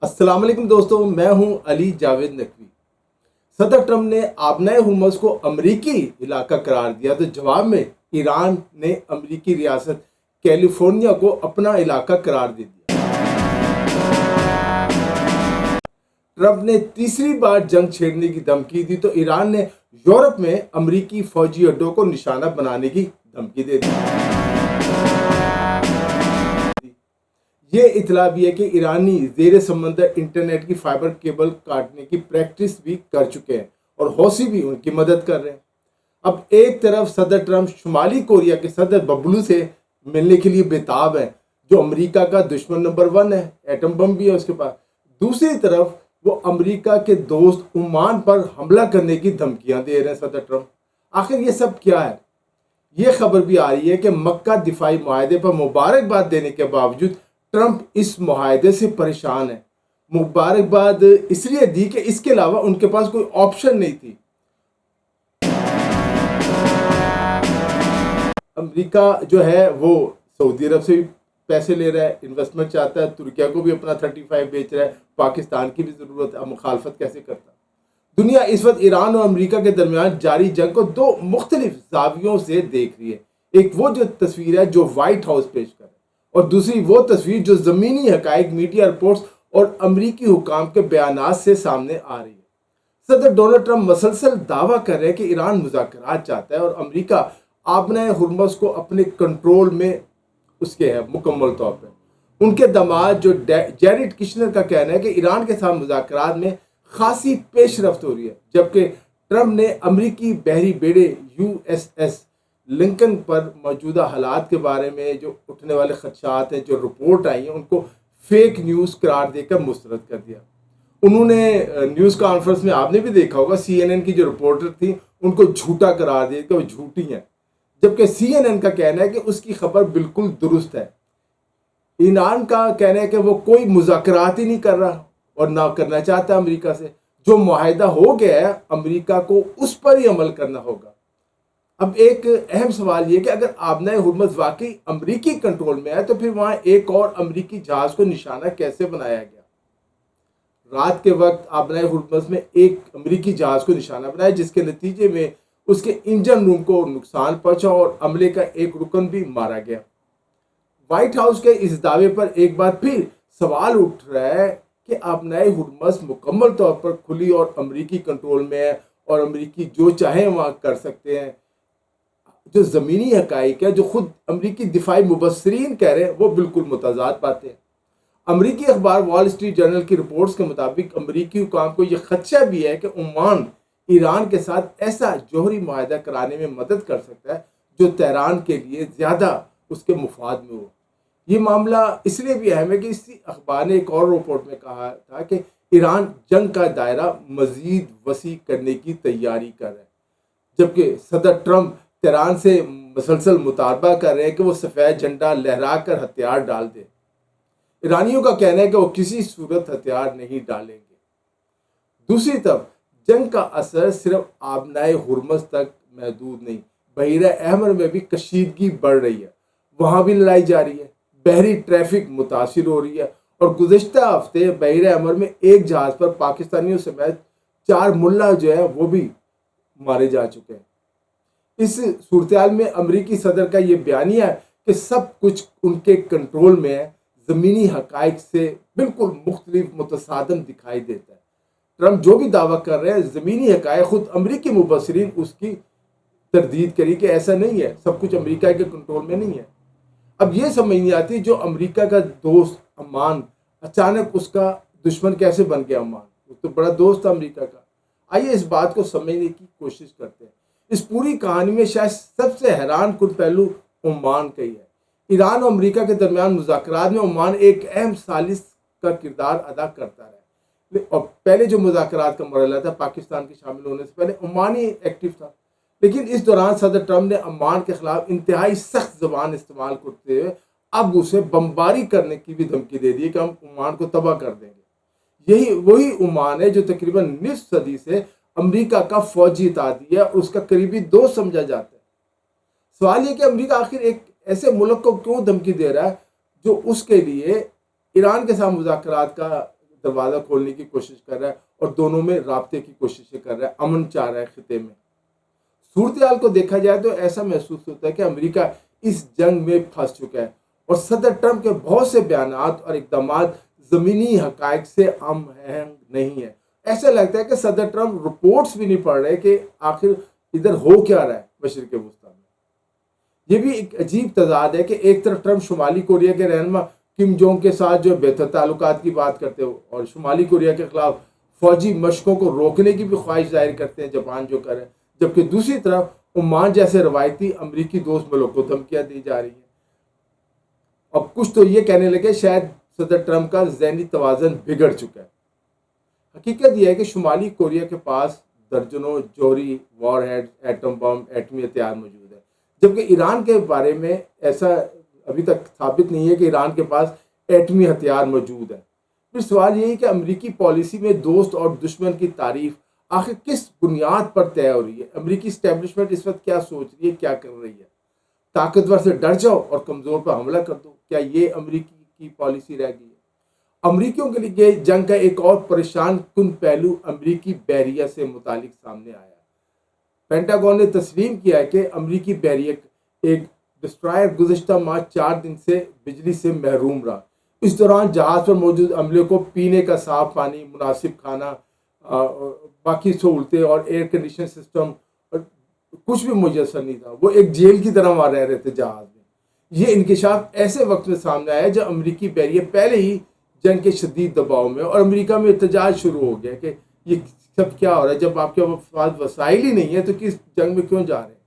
السلام علیکم دوستوں، میں ہوں علی جاوید نقوی۔ صدر ٹرمپ نے آبنائے ہرمز کو امریکی علاقہ قرار دیا تو جواب میں ایران نے امریکی ریاست کیلیفورنیا کو اپنا علاقہ قرار دے دیا۔ ٹرمپ نے تیسری بار جنگ چھیڑنے کی دھمکی دی تو ایران نے یورپ میں امریکی فوجی اڈوں کو نشانہ بنانے کی دھمکی دے دی۔ یہ اطلاع بھی ہے کہ ایرانی زیر سمندر انٹرنیٹ کی فائبر کیبل کاٹنے کی پریکٹس بھی کر چکے ہیں اور حوثی بھی ان کی مدد کر رہے ہیں۔ اب ایک طرف صدر ٹرمپ شمالی کوریا کے صدر ببلو سے ملنے کے لیے بےتاب ہیں، جو امریکہ کا دشمن نمبر 1 ہے، ایٹم بم بھی ہے اس کے پاس۔ دوسری طرف وہ امریکہ کے دوست عمان پر حملہ کرنے کی دھمکیاں دے رہے ہیں صدر ٹرمپ۔ آخر یہ سب کیا ہے؟ یہ خبر بھی آ رہی ہے کہ مکہ دفاعی معاہدے پر مبارکباد دینے کے باوجود ٹرمپ اس معاہدے سے پریشان ہے۔ مبارکباد اس لیے دی کہ اس کے علاوہ ان کے پاس کوئی آپشن نہیں تھی۔ امریکہ جو ہے وہ سعودی عرب سے بھی پیسے لے رہا ہے، انویسٹمنٹ چاہتا ہے، ترکیہ کو بھی اپنا 35 بیچ رہا ہے، پاکستان کی بھی ضرورت ہے، اب مخالفت کیسے کرتا؟ دنیا اس وقت ایران اور امریکہ کے درمیان جاری جنگ کو دو مختلف زاویوں سے دیکھ رہی ہے۔ ایک وہ جو تصویر ہے جو وائٹ ہاؤس پیش کر رہا ہے، اور دوسری وہ تصویر جو زمینی حقائق، میڈیا رپورٹس اور امریکی حکام کے بیانات سے سامنے آ رہی ہے۔ صدر ڈونلڈ ٹرمپ مسلسل دعویٰ کر رہے ہیں کہ ایران مذاکرات چاہتا ہے اور امریکہ آبنائے ہرمز کو اپنے کنٹرول میں اس کے ہے مکمل طور پہ۔ ان کے داماد جو جیریڈ کشنر کا کہنا ہے کہ ایران کے ساتھ مذاکرات میں خاصی پیش رفت ہو رہی ہے، جبکہ ٹرمپ نے امریکی بحری بیڑے USS لنکن پر موجودہ حالات کے بارے میں جو اٹھنے والے خدشات ہیں، جو رپورٹ آئی ہیں، ان کو فیک نیوز قرار دے کر مسترد کر دیا۔ انہوں نے نیوز کانفرنس میں آپ نے بھی دیکھا ہوگا CNN کی جو رپورٹر تھی ان کو جھوٹا قرار دیا کہ وہ جھوٹی ہیں، جبکہ CNN کا کہنا ہے کہ اس کی خبر بالکل درست ہے۔ ایران کا کہنا ہے کہ وہ کوئی مذاکرات ہی نہیں کر رہا اور نہ کرنا چاہتا امریکہ سے۔ جو معاہدہ ہو گیا ہے امریکہ کو اس پر ہی عمل کرنا ہوگا۔ اب ایک اہم سوال یہ کہ اگر آبنائے ہرمز واقعی امریکی کنٹرول میں ہے تو پھر وہاں ایک اور امریکی جہاز کو نشانہ کیسے بنایا گیا؟ رات کے وقت آبنائے ہرمز میں ایک امریکی جہاز کو نشانہ بنایا، جس کے نتیجے میں اس کے انجن روم کو نقصان پہنچا اور عملے کا ایک رکن بھی مارا گیا۔ وائٹ ہاؤس کے اس دعوے پر ایک بار پھر سوال اٹھ رہا ہے کہ آبنائے ہرمز مکمل طور پر کھلی اور امریکی کنٹرول میں ہے اور امریکی جو چاہیں وہاں کر سکتے ہیں۔ جو زمینی حقائق ہے، جو خود امریکی دفاعی مبصرین کہہ رہے ہیں، وہ بالکل متضاد باتیں ہیں۔ امریکی اخبار وال اسٹریٹ جرنل کی رپورٹس کے مطابق امریکی حکام کو یہ خدشہ بھی ہے کہ عمان ایران کے ساتھ ایسا جوہری معاہدہ کرانے میں مدد کر سکتا ہے جو تہران کے لیے زیادہ اس کے مفاد میں ہو۔ یہ معاملہ اس لیے بھی اہم ہے کہ اسی اخبار نے ایک اور رپورٹ میں کہا تھا کہ ایران جنگ کا دائرہ مزید وسیع کرنے کی تیاری کر رہا ہے، جبکہ صدر ٹرمپ تہران سے مسلسل مطالبہ کر رہے ہیں کہ وہ سفید جھنڈا لہرا کر ہتھیار ڈال دے۔ ایرانیوں کا کہنا ہے کہ وہ کسی صورت ہتھیار نہیں ڈالیں گے۔ دوسری طرف جنگ کا اثر صرف آبنائے ہرمز تک محدود نہیں، بحیرہ احمر میں بھی کشیدگی بڑھ رہی ہے، وہاں بھی لڑائی جاری ہے، بحری ٹریفک متاثر ہو رہی ہے، اور گزشتہ ہفتے بحیرہ احمر میں ایک جہاز پر پاکستانیوں سمیت 4 ملا جو ہے وہ بھی مارے جا چکے ہیں۔ اس صورتحال میں امریکی صدر کا یہ بیانیہ ہے کہ سب کچھ ان کے کنٹرول میں ہے، زمینی حقائق سے بالکل مختلف متصادم دکھائی دیتا ہے۔ ٹرمپ جو بھی دعویٰ کر رہے ہیں زمینی حقائق، خود امریکی مبصرین اس کی تردید کری کہ ایسا نہیں ہے، سب کچھ امریکہ کے کنٹرول میں نہیں ہے۔ اب یہ سمجھ نہیں آتی جو امریکہ کا دوست عمان اچانک اس کا دشمن کیسے بن گیا؟ عمان وہ تو بڑا دوست تھا امریکہ کا۔ آئیے اس بات کو سمجھنے کی کوشش کرتے ہیں۔ اس پوری کہانی میں شاید سب سے حیران کن پہلو عمان کا ہی ہے۔ ایران اور امریکہ کے درمیان مذاکرات میں عمان ایک اہم ثالث کا کردار ادا کرتا رہا، اور پہلے جو مذاکرات کا مرحلہ تھا پاکستان کے شامل ہونے سے پہلے عمان ہی ایکٹیو تھا، لیکن اس دوران صدر ٹرمپ نے عمان کے خلاف انتہائی سخت زبان استعمال کرتے ہوئے اب اسے بمباری کرنے کی بھی دھمکی دے دی کہ ہم عمان کو تباہ کر دیں گے۔ یہی وہی عمان ہے جو تقریباً نصف صدی سے امریکہ کا فوجی اتحادی ہے اور اس کا قریبی دوست سمجھا جاتا ہے۔ سوال یہ کہ امریکہ آخر ایک ایسے ملک کو کیوں دھمکی دے رہا ہے جو اس کے لیے ایران کے ساتھ مذاکرات کا دروازہ کھولنے کی کوشش کر رہا ہے اور دونوں میں رابطے کی کوششیں کر رہا ہے، امن چاہ رہا ہے خطے میں۔ صورتحال کو دیکھا جائے تو ایسا محسوس ہوتا ہے کہ امریکہ اس جنگ میں پھنس چکا ہے اور صدر ٹرمپ کے بہت سے بیانات اور اقدامات زمینی حقائق سے ہم آہنگ نہیں ہے۔ ایسا لگتا ہے کہ صدر ٹرمپ رپورٹس بھی نہیں پڑھ رہے کہ آخر ادھر ہو کیا رہا ہے مشرق وسطیٰ میں۔ یہ بھی ایک عجیب تضاد ہے کہ ایک طرف ٹرمپ شمالی کوریا کے رہنما کم جونگ کے ساتھ جو بہتر تعلقات کی بات کرتے ہو اور شمالی کوریا کے خلاف فوجی مشقوں کو روکنے کی بھی خواہش ظاہر کرتے ہیں جاپان جو کرے، جبکہ دوسری طرف عمان جیسے روایتی امریکی دوست ملک کو دھمکیاں دی جا رہی ہیں۔ اب کچھ تو یہ کہنے لگے شاید صدر ٹرمپ کا ذہنی توازن بگڑ چکا ہے۔ حقیقت یہ ہے کہ شمالی کوریا کے پاس درجنوں جوہری وار ہیڈ، ایٹم بم، ایٹمی ہتھیار موجود ہے، جبکہ ایران کے بارے میں ایسا ابھی تک ثابت نہیں ہے کہ ایران کے پاس ایٹمی ہتھیار موجود ہے۔ پھر سوال یہ ہے کہ امریکی پالیسی میں دوست اور دشمن کی تعریف آخر کس بنیاد پر طے ہو رہی ہے؟ امریکی اسٹیبلشمنٹ اس وقت کیا سوچ رہی ہے، کیا کر رہی ہے؟ طاقتور سے ڈر جاؤ اور کمزور پر حملہ کر دو، کیا یہ امریکی کی پالیسی رہ گئی ہے؟ امریکیوں کے لیے جنگ کا ایک اور پریشان کن پہلو امریکی بحریہ سے متعلق سامنے آیا۔ پینٹاگون نے تسلیم کیا ہے کہ امریکی بحریہ ایک ڈسٹرائر گزشتہ ماہ 4 دن سے بجلی سے محروم رہا۔ اس دوران جہاز پر موجود عملے کو پینے کا صاف پانی، مناسب کھانا، باقی سہولتیں اور ایئر کنڈیشن سسٹم کچھ بھی میسر نہیں تھا۔ وہ ایک جیل کی طرح وہاں رہ رہے تھے جہاز میں۔ یہ انکشاف ایسے وقت میں سامنے آیا جب امریکی بحریہ پہلے ہی جنگ کے شدید دباؤ میں، اور امریکہ میں احتجاج شروع ہو گیا کہ یہ سب کیا ہو رہا ہے، جب آپ کے پاس وسائل ہی نہیں ہے تو کس جنگ میں کیوں جا رہے ہیں؟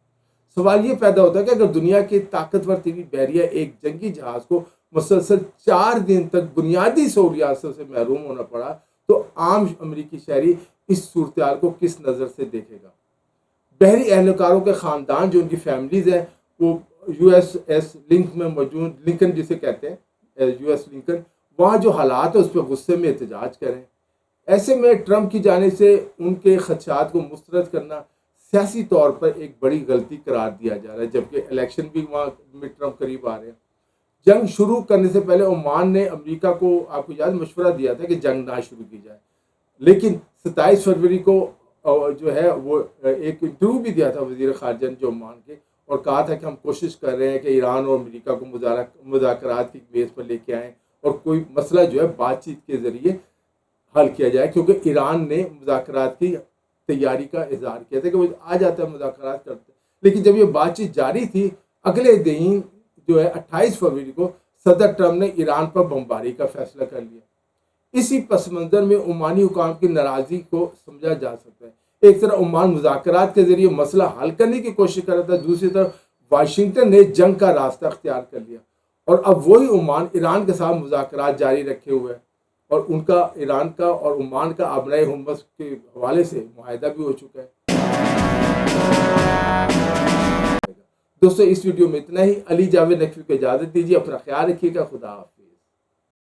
سوال یہ پیدا ہوتا ہے کہ اگر دنیا کے طاقتور ترین بحریہ ایک جنگی جہاز کو مسلسل 4 دن تک بنیادی سہولیات سے محروم ہونا پڑا تو عام امریکی شہری اس صورتحال کو کس نظر سے دیکھے گا؟ بحری اہلکاروں کے خاندان جو ان کی فیملیز ہیں وہ یو ایس ایس لنک میں موجود، لنکن جسے کہتے ہیں یو ایس لنکن، وہاں جو حالات ہے اس پہ غصے میں احتجاج کریں۔ ایسے میں ٹرمپ کی جانب سے ان کے خدشات کو مسترد کرنا سیاسی طور پر ایک بڑی غلطی قرار دیا جا رہا ہے، جبکہ الیکشن بھی وہاں مڈ ٹرم قریب آ رہے ہیں۔ جنگ شروع کرنے سے پہلے عمان نے امریکہ کو، آپ کو یاد، مشورہ دیا تھا کہ جنگ نہ شروع کی جائے، لیکن 27 فروری کو جو ہے وہ ایک انٹرویو بھی دیا تھا وزیر خارجہ نے جو عمان کے، اور کہا تھا کہ ہم کوشش کر رہے ہیں کہ ایران اور امریکہ کو مذاکرات کی بیس پر لے کے آئیں اور کوئی مسئلہ جو ہے بات چیت کے ذریعے حل کیا جائے، کیونکہ ایران نے مذاکرات کی تیاری کا اظہار کیا تھا کہ وہ آ جاتا ہے مذاکرات کرتے، لیکن جب یہ بات چیت جاری تھی اگلے دن جو ہے 28 فروری کو صدر ٹرمپ نے ایران پر بمباری کا فیصلہ کر لیا۔ اسی پس منظر میں عمانی حکام کی ناراضی کو سمجھا جا سکتا ہے۔ ایک طرف عمان مذاکرات کے ذریعے مسئلہ حل کرنے کی کوشش کر رہا تھا، دوسری طرف واشنگٹن نے جنگ کا راستہ اختیار کر لیا، اور اب وہی عمان ایران کے ساتھ مذاکرات جاری رکھے ہوئے ہیں، اور ان کا ایران کا اور عمان کا آبرائے حمص کے حوالے سے معاہدہ بھی ہو چکا ہے۔ دوستو اس ویڈیو میں اتنا ہی۔ علی جاوید نقوی کو اجازت دیجیے، اپنا خیال رکھیے گا، خدا حافظ۔